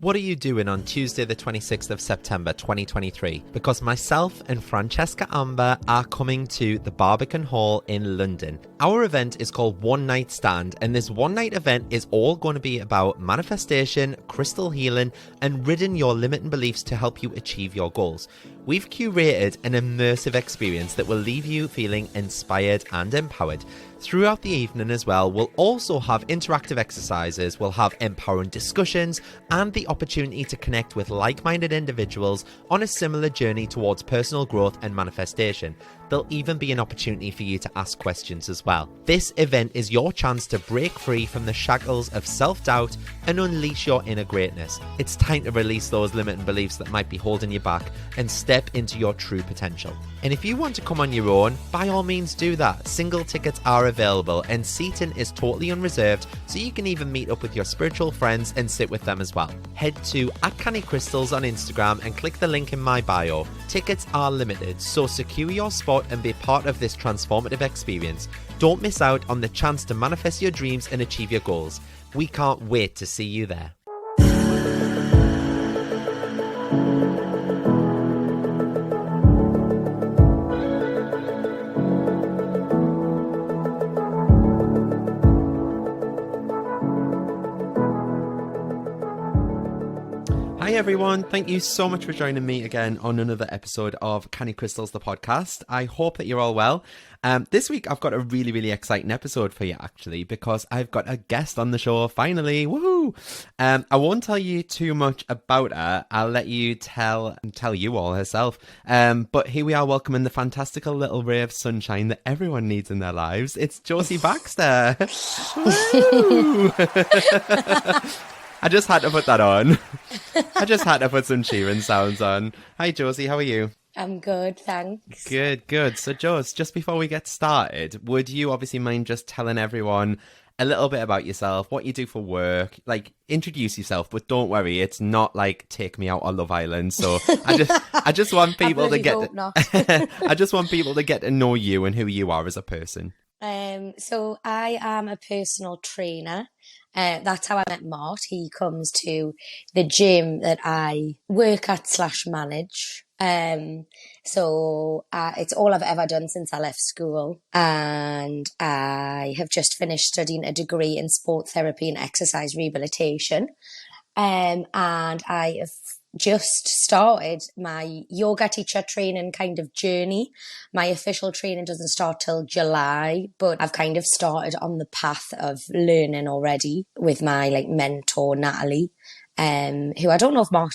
What are you doing on Tuesday the 26th of September 2023? Because myself and Francesca Amber are coming to the Barbican Hall in London. Our event is called One Night Stand, and this one night event is all going to be about manifestation, crystal healing, and ridding your limiting beliefs to help you achieve your goals. We've curated an immersive experience that will leave you feeling inspired and empowered. Throughout the evening as well, we'll also have interactive exercises, we'll have empowering discussions, and the opportunity to connect with like-minded individuals on a similar journey towards personal growth and manifestation. There'll even be an opportunity for you to ask questions as well. This event is your chance to break free from the shackles of self-doubt and unleash your inner greatness. It's time to release those limiting beliefs that might be holding you back and step into your true potential. And if you want to come on your own, by all means do that. Single tickets are available and seating is totally unreserved, so you can even meet up with your spiritual friends and sit with them as well. Head to @CannyCrystals on Instagram and click the link in my bio. Tickets are limited, so secure your spot and be part of this transformative experience. Don't miss out on the chance to manifest your dreams and achieve your goals. We can't wait to see you there. Hi everyone, thank you so much for joining me again on another episode of Canny Crystals, the podcast. I hope that you're all well. This week I've got a really exciting episode for you actually, because I've got a guest on the show finally. Woohoo! I won't tell you too much about her. I'll let you tell you all herself. But here we are welcoming the fantastical little ray of sunshine that everyone needs in their lives. It's Josie Baxter. Woo! I just had to put that on. I just had to put some cheering sounds on. Hi, Josie. How are you? I'm good, thanks. Good. So, Josie, just before we get started, would you obviously mind just telling everyone a little bit about yourself, what you do for work? Like, introduce yourself, but don't worry, it's not like Take Me Out or Love Island. So, I just want people to get. I just want people to get to know you and who you are as a person. So I am a personal trainer. That's how I met Mart. He comes to the gym that I work at / manage. So it's all I've ever done since I left school. And I have just finished studying a degree in sport therapy and exercise rehabilitation. And I have just started my yoga teacher training kind of journey. My official training doesn't start till July, but I've kind of started on the path of learning already with my mentor, Natalie, who I don't know if Mark,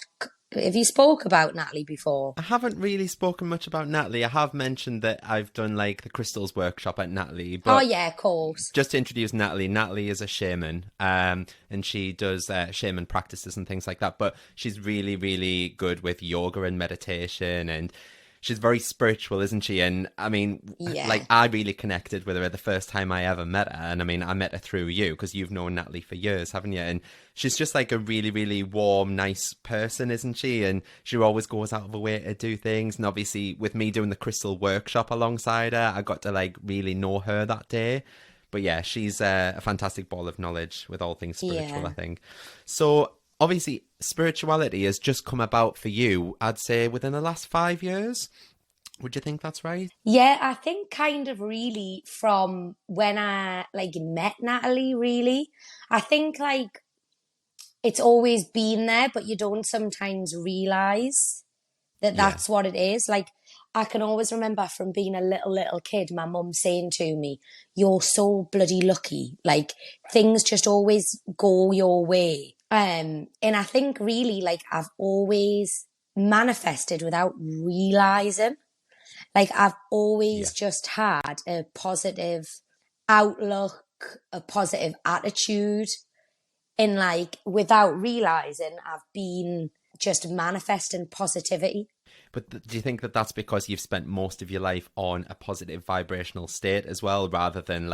have you spoke about Natalie before? I haven't really spoken much about Natalie. I have mentioned that I've done the Crystals workshop at Natalie. But oh yeah, of course. Just to introduce Natalie, Natalie is a shaman, and she does shaman practices and things like that. But she's really good with yoga and meditation, and she's very spiritual, isn't she? And I mean, yeah. I really connected with her the first time I ever met her. And I mean, I met her through you because you've known Natalie for years, haven't you? And she's just a really warm, nice person, isn't she? And she always goes out of her way to do things. And obviously with me doing the crystal workshop alongside her, I got to really know her that day. But yeah, she's a fantastic ball of knowledge with all things spiritual, I think. So obviously, spirituality has just come about for you, I'd say, within the last 5 years. Would you think that's right? Yeah, I think kind of really from when I met Natalie, really. I think it's always been there, but you don't sometimes realise that that's what it is. I can always remember from being a little kid, my mum saying to me, "You're so bloody lucky. Things just always go your way." And I think really I've always manifested without realising. I've always just had a positive outlook, a positive attitude. And without realising, I've been just manifesting positivity. But do you think that that's because you've spent most of your life on a positive vibrational state as well, rather than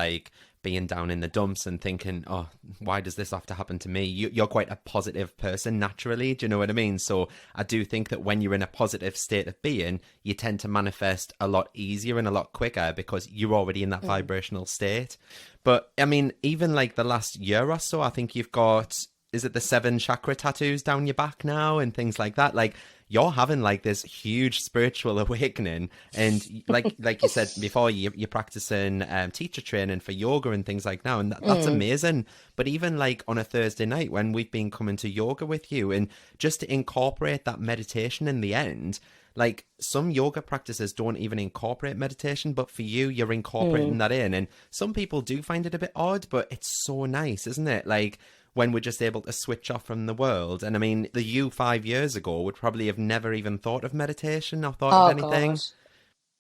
being down in the dumps and thinking, oh, why does this have to happen to me? You're quite a positive person naturally. Do you know what I mean? So I do think that when you're in a positive state of being, you tend to manifest a lot easier and a lot quicker because you're already in that vibrational state. But I mean, even the last year or so, I think you've got is it the 7 chakra tattoos down your back now and things like that? Like you're having like this huge spiritual awakening, and like you said before, you're practicing teacher training for yoga and things like now, and that's amazing. But even like on a Thursday night when we've been coming to yoga with you, and just to incorporate that meditation in the end. Like some yoga practices don't even incorporate meditation, but for you, you're incorporating that in. And some people do find it a bit odd, but it's so nice, isn't it? Like when we're just able to switch off from the world. And I mean, the you 5 years ago would probably have never even thought of meditation or thought of Oh God. anything.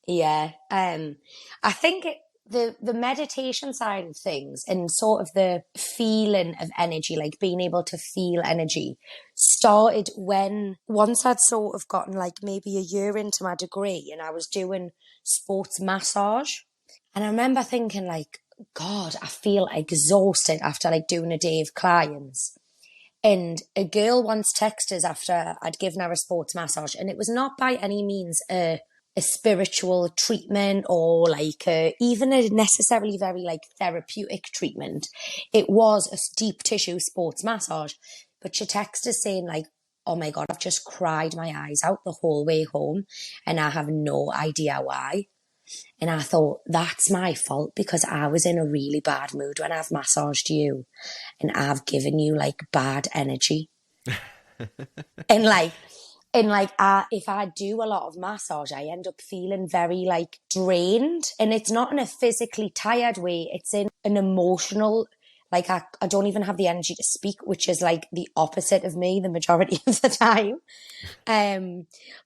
Yeah. I think the meditation side of things and sort of the feeling of energy, like being able to feel energy, started when once I'd sort of gotten like maybe a year into my degree and I was doing sports massage. And I remember thinking like, God, I feel exhausted after like doing a day of clients. And a girl once texted us after I'd given her a sports massage, and it was not by any means a spiritual treatment or like even a necessarily very like therapeutic treatment. It was a deep tissue sports massage. But she texted us saying like, oh my God, I've just cried my eyes out the whole way home and I have no idea why. And I thought, that's my fault because I was in a really bad mood when I've massaged you and I've given you like bad energy. and like, if I do a lot of massage, I end up feeling very like drained. And it's not in a physically tired way. It's in an emotional, like I don't even have the energy to speak, which is like the opposite of me the majority of the time.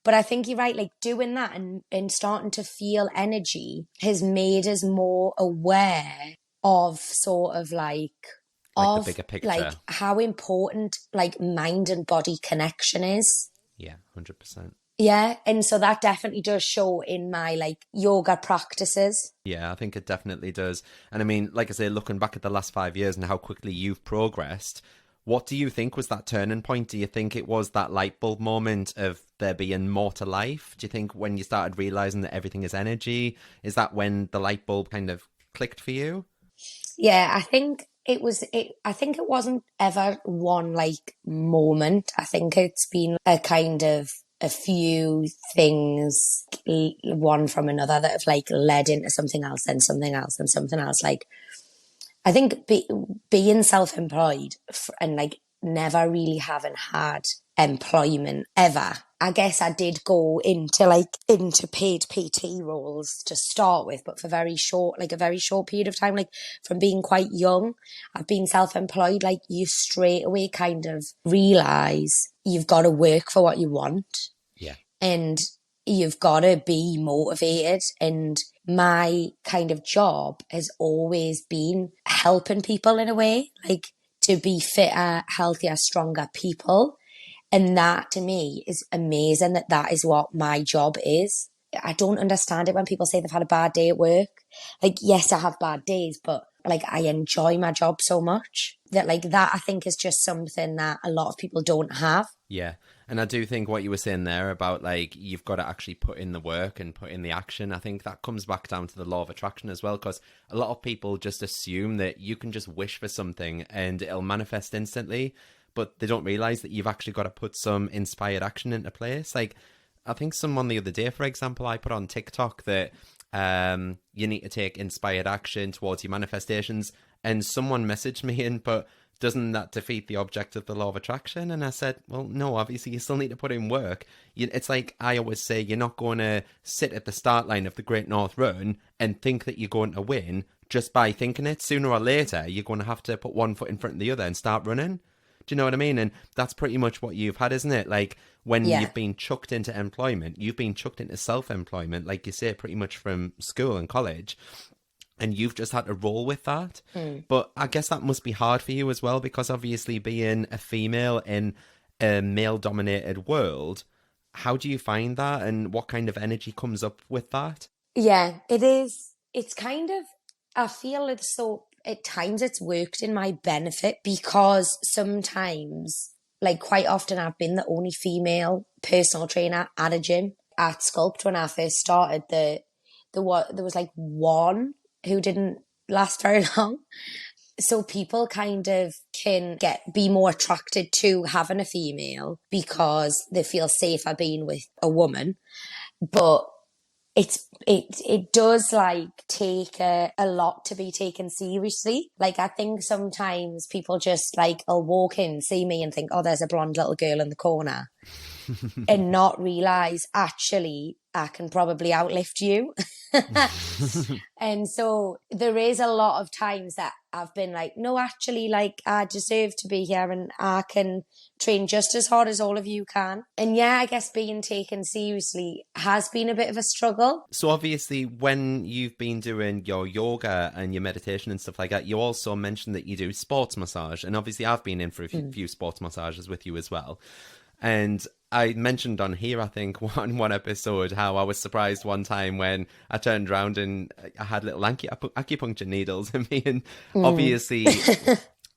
But I think you're right, like doing that and starting to feel energy has made us more aware of sort of Like the of bigger like picture. how important like mind and body connection is. Yeah, 100%. Yeah. And so that definitely does show in my like yoga practices. Yeah, I think it definitely does. And I mean, like I say, looking back at the last 5 years and how quickly you've progressed, what do you think was that turning point? Do you think it was that light bulb moment of there being more to life? Do you think when you started realizing that everything is energy, is that when the light bulb kind of clicked for you? Yeah, I think I think it wasn't ever one like moment. I think it's been a kind of a few things, one from another, that have like led into something else, then something else, and something else. Like I think being self-employed and like never really having had employment ever. I guess I did go into paid PT roles to start with, but for very short, like a very short period of time, like from being quite young, I've been self-employed. Like you straight away kind of realize you've got to work for what you want Yeah. and you've got to be motivated. And my kind of job has always been helping people in a way, like to be fitter, healthier, stronger people. And that to me is amazing that that is what my job is. I don't understand it when people say they've had a bad day at work. Like, yes, I have bad days, but like I enjoy my job so much that like that I think is just something that a lot of people don't have. Yeah. And I do think what you were saying there about like you've got to actually put in the work and put in the action. I think that comes back down to the law of attraction as well, because a lot of people just assume that you can just wish for something and it'll manifest instantly, but they don't realize that you've actually got to put some inspired action into place. Like I think someone the other day, for example, I put on TikTok that you need to take inspired action towards your manifestations, and someone messaged me and put, doesn't that defeat the object of the law of attraction? And I said, well, no, obviously you still need to put in work. It's like I always say, you're not going to sit at the start line of the Great North Run and think that you're going to win just by thinking it. Sooner or later, you're going to have to put one foot in front of the other and start running. Do you know what I mean? And that's pretty much what you've had, isn't it? Like when Yeah. you've been chucked into employment, you've been chucked into self-employment, like you say, pretty much from school and college. And you've just had to roll with that. But I guess that must be hard for you as well, because obviously being a female in a male-dominated world, how do you find that, and what kind of energy comes up with that? Yeah, it is. It's kind of, I feel it's so, at times it's worked in my benefit because sometimes, like quite often, I've been the only female personal trainer at a gym. At Sculpt, when I first started, there was like one who didn't last very long. So people kind of can be more attracted to having a female because they feel safer being with a woman. But it does like take a lot to be taken seriously. Like I think sometimes people just like will walk in, see me and think, oh, there's a blonde little girl in the corner and not realize actually I can probably outlift you. And so there is a lot of times that I've been like, no, actually, like I deserve to be here and I can train just as hard as all of you can. And yeah, I guess being taken seriously has been a bit of a struggle. So obviously when you've been doing your yoga and your meditation and stuff like that, you also mentioned that you do sports massage. And obviously I've been in for a few sports massages with you as well. And I mentioned on here, I think, one episode, how I was surprised one time when I turned around and I had little acupuncture needles in me. And obviously,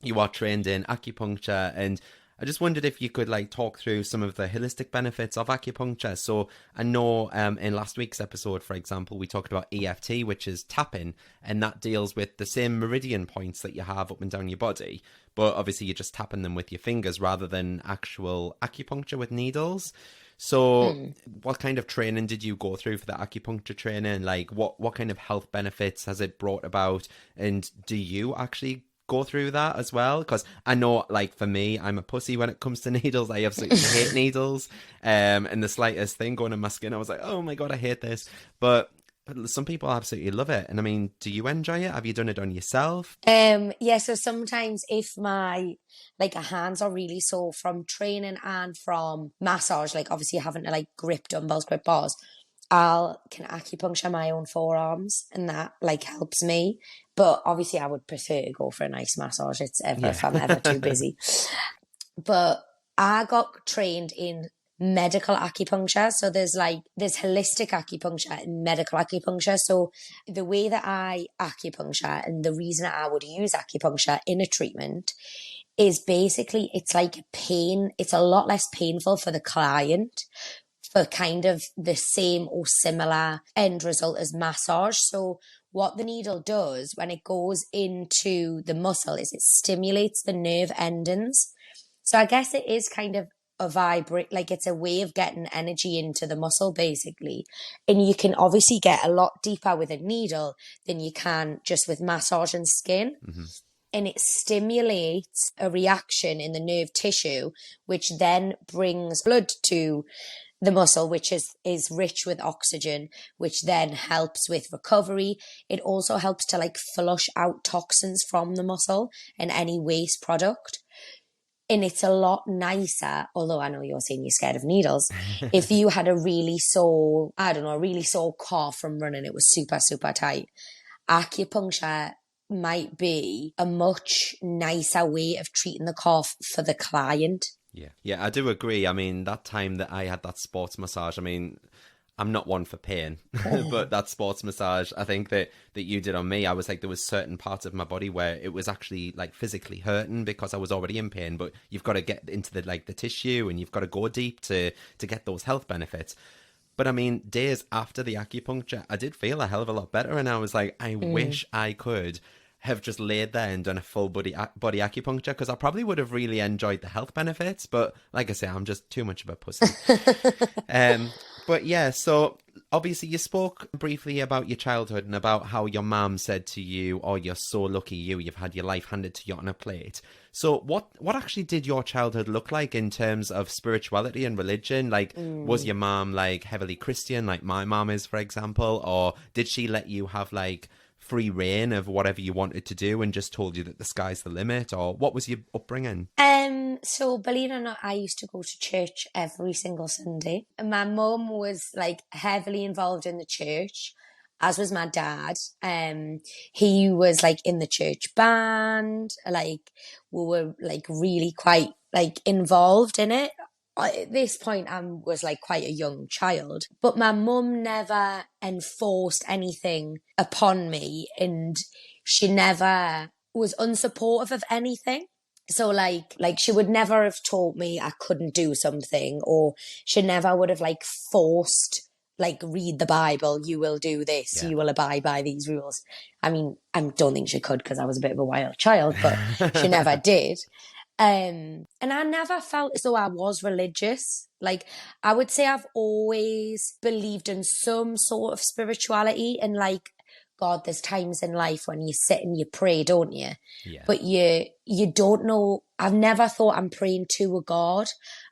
you are trained in acupuncture. And I just wondered if you could like talk through some of the holistic benefits of acupuncture. So I know in last week's episode, for example, we talked about EFT, which is tapping, and that deals with the same meridian points that you have up and down your body. But obviously you're just tapping them with your fingers rather than actual acupuncture with needles. So what kind of training did you go through for the acupuncture training? Like what kind of health benefits has it brought about? And do you actually go through that as well? Because I know, like, for me, I'm a pussy when it comes to needles. I absolutely hate needles. And the slightest thing going in my skin, I was like, oh my God, I hate this. But some people absolutely love it. And I mean, do you enjoy it? Have you done it on yourself? Yeah, so sometimes if my hands are really sore from training and from massage, like obviously having to like grip dumbbells, grip bars, can acupuncture my own forearms and that like helps me. But obviously I would prefer to go for a nice massage if I'm ever too busy. But I got trained in medical acupuncture. So there's holistic acupuncture and medical acupuncture. So the way that I acupuncture and the reason I would use acupuncture in a treatment is basically it's like it's a lot less painful for the client for kind of the same or similar end result as massage. So what the needle does when it goes into the muscle is it stimulates the nerve endings. So I guess it is kind of a vibrate, like it's a way of getting energy into the muscle basically. And you can obviously get a lot deeper with a needle than you can just with massage and skin. And it stimulates a reaction in the nerve tissue, which then brings blood to the muscle, which is rich with oxygen, which then helps with recovery. It also helps to like flush out toxins from the muscle and any waste product. And it's a lot nicer, although I know you're saying you're scared of needles. If you had a really sore calf from running, it was super, super tight. Acupuncture might be a much nicer way of treating the cough for the client. Yeah, I do agree. I mean, that time that I had that sports massage, I mean, I'm not one for pain, but that sports massage, I think that you did on me, I was like, there was certain parts of my body where it was actually like physically hurting because I was already in pain, but you've got to get into the tissue and you've got to go deep to get those health benefits. But I mean, days after the acupuncture, I did feel a hell of a lot better. And I was like, I wish I could have just laid there and done a full body acupuncture, because I probably would have really enjoyed the health benefits. But like I say, I'm just too much of a pussy. But yeah, so obviously you spoke briefly about your childhood and about how your mom said to you, oh, you're so lucky you've had your life handed to you on a plate. So what actually did your childhood look like in terms of spirituality and religion? Like, was your mom like heavily Christian, like my mom is, for example? Or did she let you have like free reign of whatever you wanted to do and just told you that the sky's the limit? Or what was your upbringing? So believe it or not, I used to go to church every single Sunday. And my mum was like heavily involved in the church, as was my dad. He was like in the church band, like we were like really quite like involved in it. At this point, I was like quite a young child, but my mum never enforced anything upon me, and she never was unsupportive of anything. So like she would never have told me I couldn't do something, or she never would have like forced like read the Bible, you will do this, Yeah. you will abide by these rules. I mean, I don't think she could because I was a bit of a wild child, but she never did. And I never felt as though I was religious. Like, I would say I've always believed in some sort of spirituality, and like, God, there's times in life when you sit and you pray, don't you? Yeah. But you don't know. I've never thought I'm praying to a God.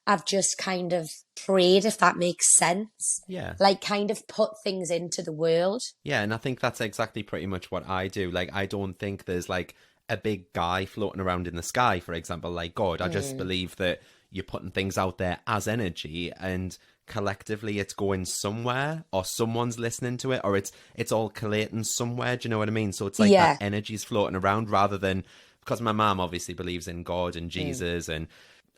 I've just kind of prayed, if that makes sense. Yeah. Like, kind of put things into the world. Yeah, and I think that's exactly pretty much what I do. Like, I don't think there's like a big guy floating around in the sky, for example, like God. I just believe that you're putting things out there as energy, and collectively it's going somewhere, or someone's listening to it, or it's all collating somewhere. Do you know what I mean? So it's like that Yeah. energy's floating around, rather than, because my mom obviously believes in God and Jesus, and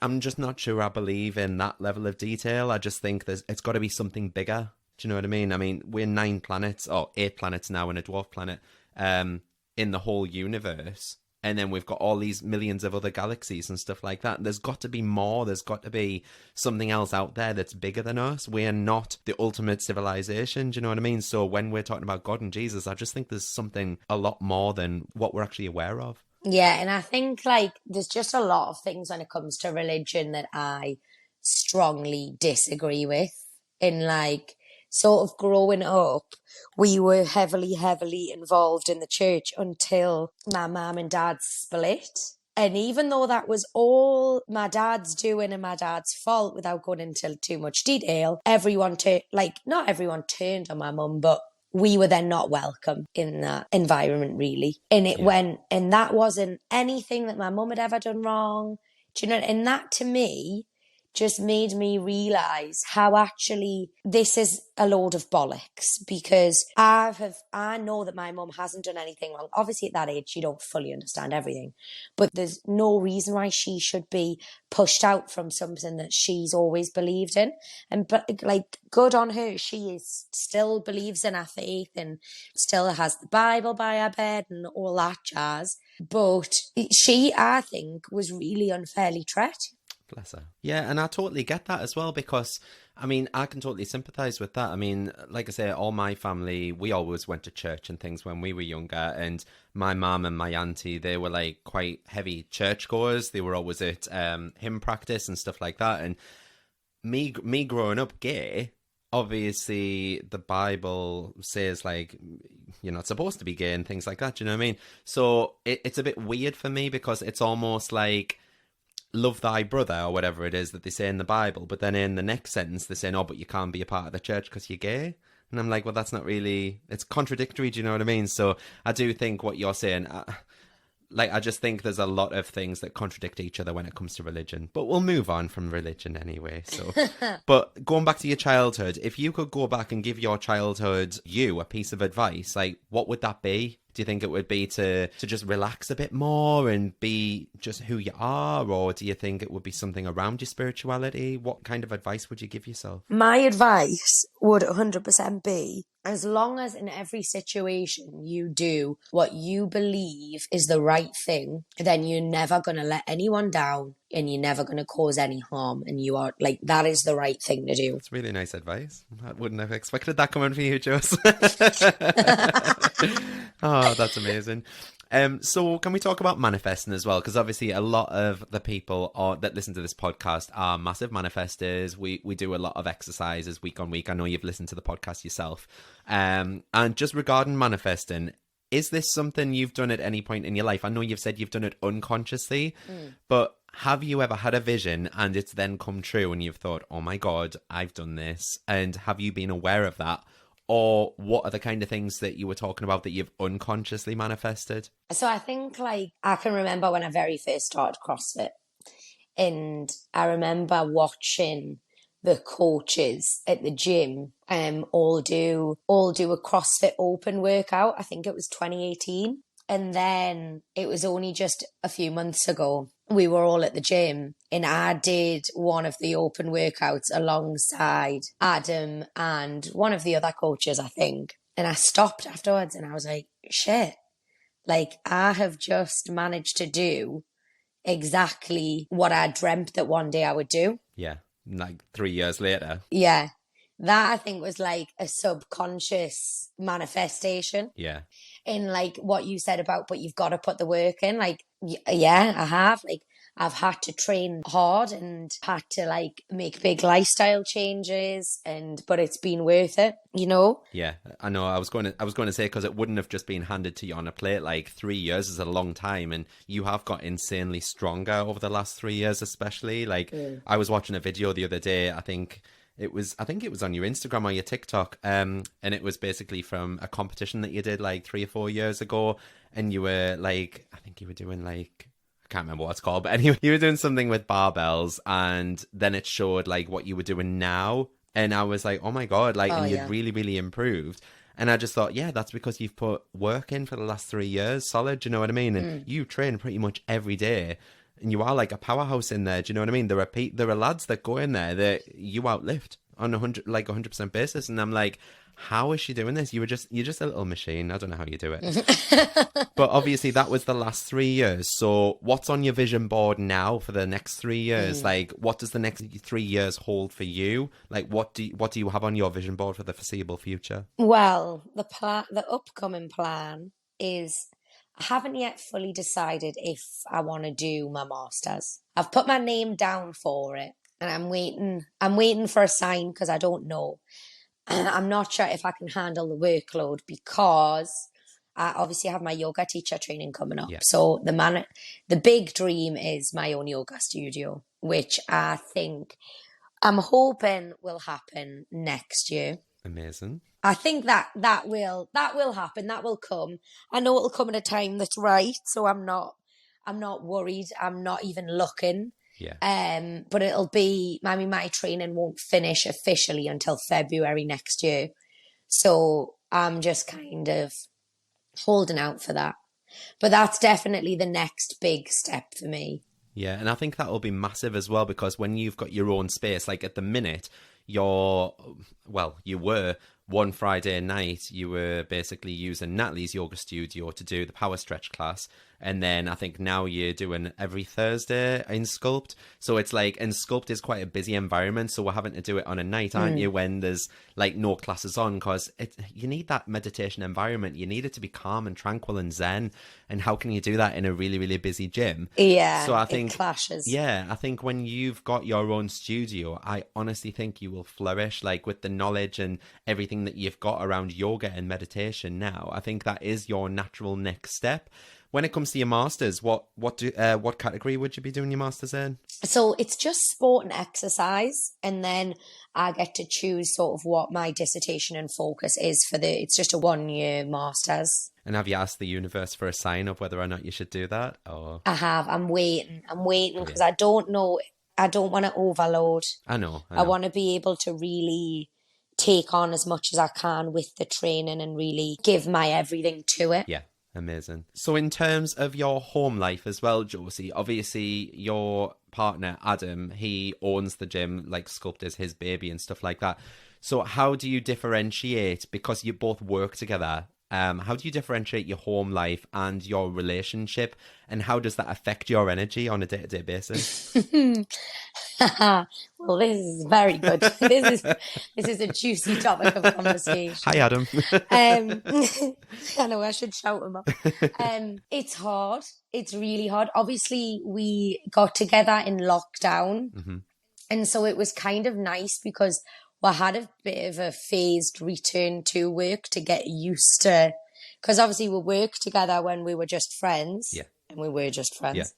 I'm just not sure I believe in that level of detail. I just think it's got to be something bigger. Do you know what I mean? I mean, we're 9 planets, or 8 planets now, and a dwarf planet, in the whole universe. And then we've got all these millions of other galaxies and stuff like that. There's got to be more. There's got to be something else out there that's bigger than us. We're not the ultimate civilization. Do you know what I mean? So when we're talking about God and Jesus, I just think there's something a lot more than what we're actually aware of. Yeah, and I think like there's just a lot of things when it comes to religion that I strongly disagree with. In like sort of growing up, we were heavily involved in the church until my mum and dad split. And even though that was all my dad's doing and my dad's fault, without going into too much detail, not everyone turned on my mum, but we were then not welcome in that environment, really. And Yeah. and that wasn't anything that my mum had ever done wrong. Do you know? And that to me just made me realize how actually this is a load of bollocks, because I know that my mum hasn't done anything wrong. Obviously at that age you don't fully understand everything, but there's no reason why she should be pushed out from something that she's always believed in. And but like, good on her, still believes in her faith and still has the Bible by her bed and all that jazz. But she, I think, was really unfairly treated. Bless her. Yeah, and I totally get that as well, because, I mean, I can totally sympathise with that. I mean, like I say, all my family, we always went to church and things when we were younger, and my mum and my auntie, they were like quite heavy churchgoers. They were always at hymn practice and stuff like that. And me growing up gay, obviously the Bible says like you're not supposed to be gay and things like that. Do you know what I mean? So it's a bit weird for me, because it's almost like love thy brother or whatever it is that they say in the Bible, but then in the next sentence they're saying, oh, but you can't be a part of the church because you're gay. And I'm like, well, that's not really, it's contradictory. Do you know what I mean? So I do think what you're saying, I just think there's a lot of things that contradict each other when it comes to religion, but we'll move on from religion anyway. So, but going back to your childhood, if you could go back and give your childhood you a piece of advice, like what would that be? Do you think it would be to just relax a bit more and be just who you are? Or do you think it would be something around your spirituality? What kind of advice would you give yourself? My advice would 100% be, as long as in every situation you do what you believe is the right thing, then you're never going to let anyone down and you're never going to cause any harm. And you are like, that is the right thing to do. That's really nice advice. I wouldn't have expected that coming from you, Joss. Oh, that's amazing. So can we talk about manifesting as well? Because obviously a lot of the people that listen to this podcast are massive manifestors. We do a lot of exercises week on week. I know you've listened to the podcast yourself. And just regarding manifesting, is this something you've done at any point in your life? I know you've said you've done it unconsciously, but have you ever had a vision and it's then come true and you've thought, oh my God, I've done this? And have you been aware of that? Or what are the kind of things that you were talking about that you've unconsciously manifested? So I think like I can remember when I very first started CrossFit, and I remember watching the coaches at the gym all do a CrossFit Open workout. I think it was 2018. And then it was only just a few months ago, we were all at the gym and I did one of the open workouts alongside Adam and one of the other coaches, I think. And I stopped afterwards and I was like, shit, like I have just managed to do exactly what I dreamt that one day I would do. Yeah, like 3 years later. Yeah. That I think was like a subconscious manifestation Yeah. in like what you said about, but you've got to put the work in. Like, yeah, I have. Like, I've had to train hard and had to like make big lifestyle changes, but it's been worth it, you know? Yeah, I know. I was going to say, because it wouldn't have just been handed to you on a plate. Like 3 years is a long time, and you have got insanely stronger over the last 3 years, especially. Like I was watching a video the other day. I think it was on your Instagram or your TikTok, and it was basically from a competition that you did like 3 or 4 years ago, and you were like, I think you were doing like, I can't remember what it's called, but anyway, you were doing something with barbells, and then it showed like what you were doing now, and I was like, oh my God, like, Oh, and you'd yeah. really, really improved. And I just thought, yeah, that's because you've put work in for the last 3 years, solid. Do you know what I mean? And you train pretty much every day, and you are like a powerhouse in there. Do you know what I mean? There are lads that go in there that you outlift on 100% basis, and I'm like, how is she doing this? You're just a little machine. I don't know how you do it. But obviously that was the last 3 years. So what's on your vision board now for the next 3 years? Like, what does the next 3 years hold for you? Like, what do you have on your vision board for the foreseeable future? Well, the upcoming plan is I haven't yet fully decided if I want to do my masters. I've put my name down for it, and I'm waiting for a sign because I don't know. I'm not sure if I can handle the workload because I obviously have my yoga teacher training coming up. Yeah, So the big dream is my own yoga studio, which I'm hoping will happen next year. amazing. I think that will happen. That will come. I know it'll come at a time that's right, so I'm not worried. I'm not even looking. Yeah. But it'll be, I mean, my training won't finish officially until February next year. So I'm just kind of holding out for that. But that's definitely the next big step for me. Yeah, and I think that will be massive as well, because when you've got your own space, like at the minute, you're, well, you were one Friday night, you were basically using Natalie's yoga studio to do the power stretch class. And then I think now you're doing every Thursday in Sculpt. So it's like, and Sculpt is quite a busy environment. So we're having to do it on a night, aren't you, when there's like no classes on, because you need that meditation environment. You need it to be calm and tranquil and zen. And how can you do that in a really, really busy gym? So Yeah, I it think, clashes. yeah, I think when you've got your own studio, I honestly think you will flourish, like with the knowledge and everything that you've got around yoga and meditation now. I think that is your natural next step. When it comes to your masters, what category would you be doing your masters in? So it's just sport and exercise, and then I get to choose sort of what my dissertation and focus is it's just a 1 year master's. And have you asked the universe for a sign of whether or not you should do that? Or I have. I'm waiting yeah, because I don't know. I don't want to overload. I know, I I know. want to be able to really take on as much as I can with the training and really give my everything to it. Yeah, amazing. So in terms of your home life as well, Josie, obviously your partner Adam, he owns the gym, like Sculpt is his baby and stuff like that. So how do you differentiate, because you both work together? How do you differentiate your home life and your relationship, and how does that affect your energy on a day-to-day basis? Well, this is very good. This is a juicy topic of Hi, conversation. Adam. Um, I know I should shout him up. It's hard. It's really hard. Obviously, we got together in lockdown, Hmm. and so it was kind of nice because we had a bit of a phased return to work to get used to. Because obviously, we worked together when we were just friends, Yeah, and we were just yeah, friends,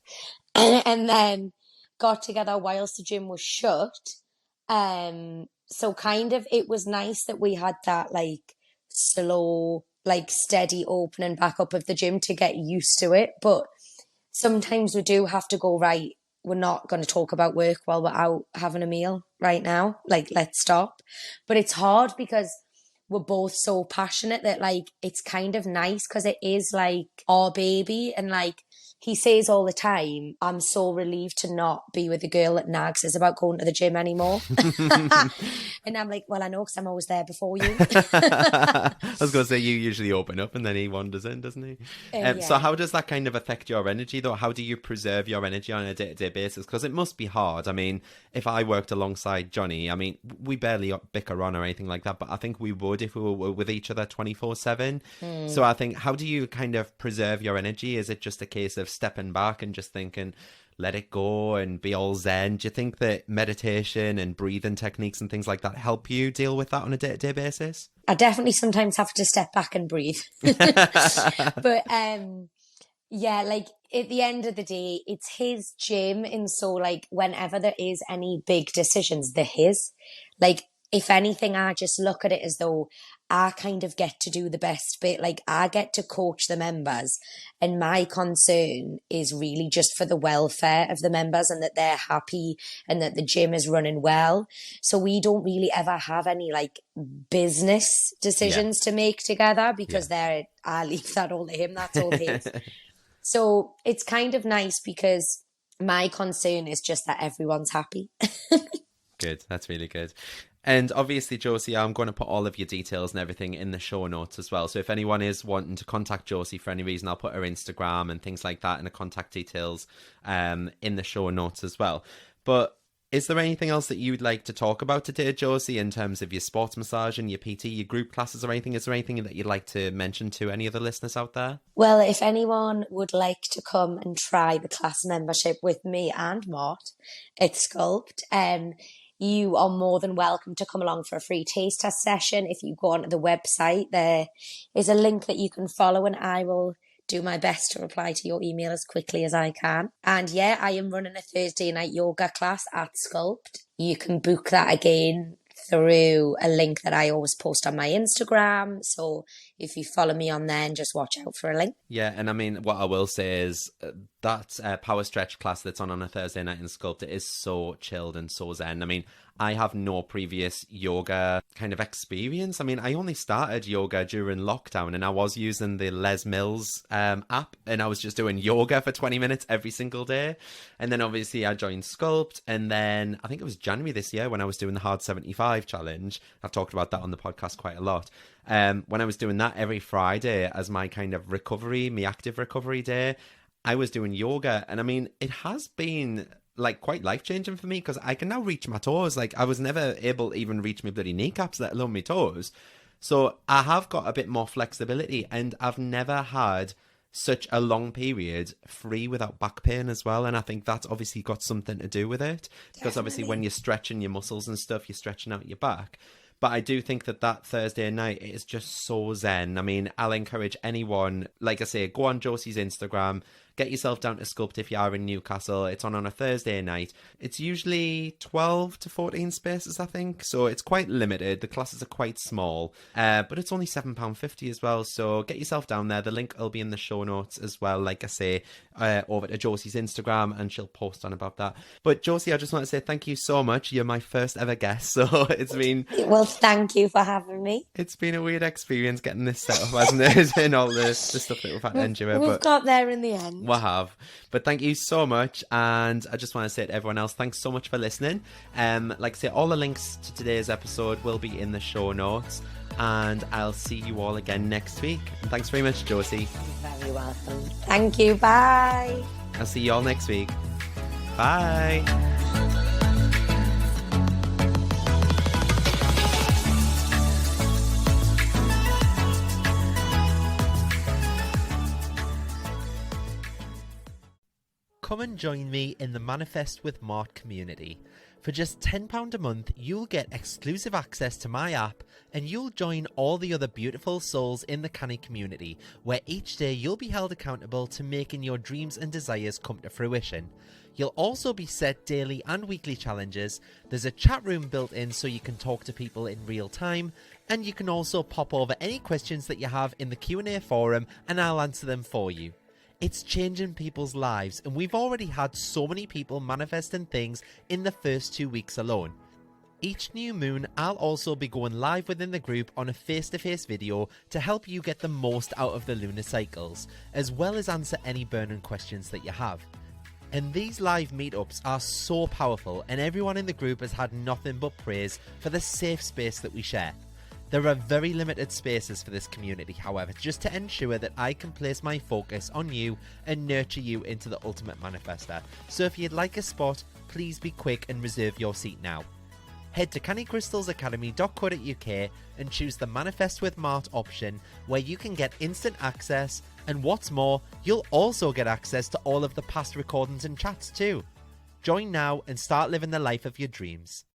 and then got together whilst the gym was shut. So kind of it was nice that we had that like slow, like steady opening back up of the gym to get used to it. But sometimes we do have to go, right, we're not going to talk about work while we're out having a meal right now. Like, let's stop. But it's hard because we're both so passionate that like it's kind of nice because it is like our baby, and like he says all the time, I'm so relieved to not be with the girl that nags us about going to the gym anymore. And I'm like, well, I know because I'm always there before you. I was going to say, you usually open up and then he wanders in, doesn't he? So Yeah. how does that kind of affect your energy, though? How do you preserve your energy on a day-to-day basis? Because it must be hard. I mean, if I worked alongside Johnny, I mean, we barely bicker on or anything like that, but I think we would if we were with each other 24/7. So I think, how do you kind of preserve your energy? Is it just a case of stepping back and just thinking, let it go and be all zen? Do you think that meditation and breathing techniques and things like that help you deal with that on a day-to-day basis? I definitely sometimes have to step back and breathe. But yeah, like at the end of the day, it's his gym. And so like whenever there is any big decisions, they're his. Like if anything, I just look at it as though I kind of get to do the best bit. Like I get to coach the members, and my concern is really just for the welfare of the members and that they're happy and that the gym is running well. So we don't really ever have any like business decisions to make together because I leave that all to him. That's all his. So it's kind of nice because my concern is just that everyone's happy. Good. That's really good. And obviously, Josie, I'm going to put all of your details and everything in the show notes as well. So if anyone is wanting to contact Josie for any reason, I'll put her Instagram and things like that and the contact details in the show notes as well. But is there anything else that you'd like to talk about today, Josie, in terms of your sports massage and your PT, your group classes or anything? Is there anything that you'd like to mention to any other listeners out there? Well, if anyone would like to come and try the class membership with me and Mort at Sculpt, you are more than welcome to come along for a free taste test session. If you go onto the website, there is a link that you can follow, and I will do my best to reply to your email as quickly as I can. And yeah, I am running a Thursday night yoga class at Sculpt. You can book that again through a link that I always post on my Instagram. So if you follow me on there, and just watch out for a link. Yeah, and I mean, what I will say is that power stretch class that's on a Thursday night in Sculpt, it is so chilled and so zen. I mean, I have no previous yoga kind of experience. I mean, I only started yoga during lockdown, and I was using the Les Mills app, and I was just doing yoga for 20 minutes every single day. And then obviously I joined Sculpt, and then I think it was January this year when I was doing the Hard 75 challenge. I've talked about that on the podcast quite a lot. When I was doing that every Friday as my kind of recovery, my active recovery day, I was doing yoga. And I mean, it has been like quite life-changing for me because I can now reach my toes. Like I was never able to even reach my bloody kneecaps, let alone my toes. So I have got a bit more flexibility, and I've never had such a long period free without back pain as well. And I think that's obviously got something to do with it, because obviously when you're stretching your muscles and stuff, you're stretching out your back. But I do think that Thursday night is just so zen. I mean, I'll encourage anyone, like I say, go on Josie's Instagram, get yourself down to Sculpt if you are in Newcastle. It's on a Thursday night. It's usually 12 to 14 spaces, I think. So it's quite limited. The classes are quite small. But it's only £7.50 as well. So get yourself down there. The link will be in the show notes as well. Like I say, over to Josie's Instagram, and she'll post on about that. But Josie, I just want to say thank you so much. You're my first ever guest. So it's been... Well, thank you for having me. It's been a weird experience getting this set up, hasn't it? And all the stuff that we've had to endure. We've got there in the end. We have. But thank you so much. And I just want to say to everyone else, thanks so much for listening. Like I say, all the links to today's episode will be in the show notes. And I'll see you all again next week. And thanks very much, Josie. You're very welcome. Thank you. Bye. I'll see you all next week. Bye. Come and join me in the Manifest with Mart community. For just £10 a month, you'll get exclusive access to my app, and you'll join all the other beautiful souls in the Canny community, where each day you'll be held accountable to making your dreams and desires come to fruition. You'll also be set daily and weekly challenges. There's a chat room built in so you can talk to people in real time, and you can also pop over any questions that you have in the Q&A forum, and I'll answer them for you. It's changing people's lives, and we've already had so many people manifesting things in the first 2 weeks alone. Each new moon, I'll also be going live within the group on a face-to-face video to help you get the most out of the lunar cycles, as well as answer any burning questions that you have. And these live meetups are so powerful, and everyone in the group has had nothing but praise for the safe space that we share. There are very limited spaces for this community, however, just to ensure that I can place my focus on you and nurture you into the ultimate manifester. So if you'd like a spot, please be quick and reserve your seat now. Head to cannycrystalsacademy.co.uk and choose the Manifest with Mart option, where you can get instant access, and what's more, you'll also get access to all of the past recordings and chats too. Join now and start living the life of your dreams.